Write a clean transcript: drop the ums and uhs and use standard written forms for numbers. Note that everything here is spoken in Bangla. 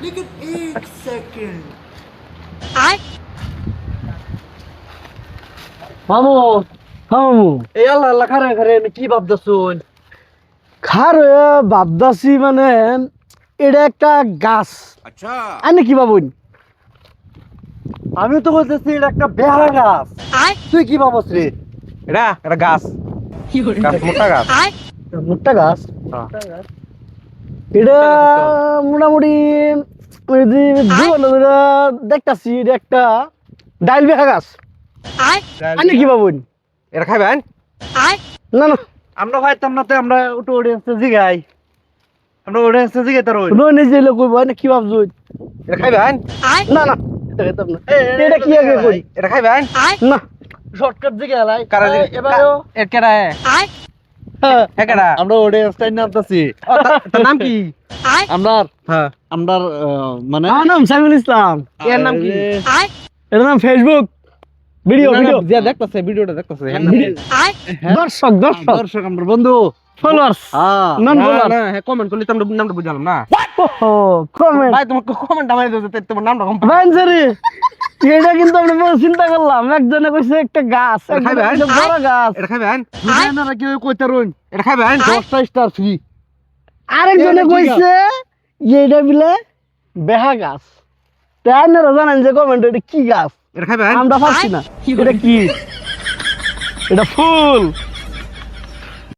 लेकिन एक सेकंड মামু মামু এই আল্লাহ আল্লাহ খারে খারে কি ভাবতেছুন? খারে ভাবদাসি মানে এটা একটা গাছ अच्छा আনে কি ভাবুন আমি তো বলতেছি এটা একটা বেহারা গাছ। তুই কি ভাবস রে এটা একটা গাছ, গাছ মোটা গাছ। মোটা গাছ হ্যাঁ। এটা মোটামুটি দেখতাছি এটা একটা ডাইল বেহা গাছ আনে কি ভাবুন এটা খাইবেন? না না আমরা খাইতাম না তো, আমরা উঠে উঠে আসতে জিগাই, আমরা উঠে আসতে জিগাই তার ওই। কোনো নিজে লোক কইব না কি ভাবছো এটা খাইবেন? না না এটা খাইতাম না এটা কি আগে কই এটা খাইবেন? না শর্টকাট দিকে আলাই কারা এবারও এর কেডা এ কেডা? আমরা ওডে স্টাইল নামতাছি ও, তার নাম কি? আমরার হ্যাঁ, আমরার মানে আমার নাম সাইমুল ইসলাম এর নাম কি? এর নাম ফেসবুক ভিডিও ভিডিও যে দেখতেছে ভিডিওটা দেখতেছে এর নাম কি? দর্শক দর্শক দর্শক আমার বন্ধু। ফলোয়ার্স হ্যাঁ, নন না, ফলোয়ার না, হ্যাঁ, কমেন্ট করলে তো আমরা নামটা বুঝালাম না। ওহো কমেন্ট ভাই তোমাকে কমেন্ট আমায় দিতে তোমার নামটা কম। ভাইনসারি এটা কিন্তু আমরা বড় চিন্তা করলাম একজনে কইছে একটা গাছ এটা খাইবে? একজনে কইছে বড় গাছ এটা খাইবেন? আপনারা কি কইতে রইন এটা খাইবেন? 10টা স্টার ফ্রি আরেকজনে এটা কি কইছে এটা বিলে বেহা গাছ তাই আপনারা জানেন যে কমেন্ট এটা কি গাছ এটা খাইবেন? আমরা পাচ্ছি না এটা কি এটা ফুল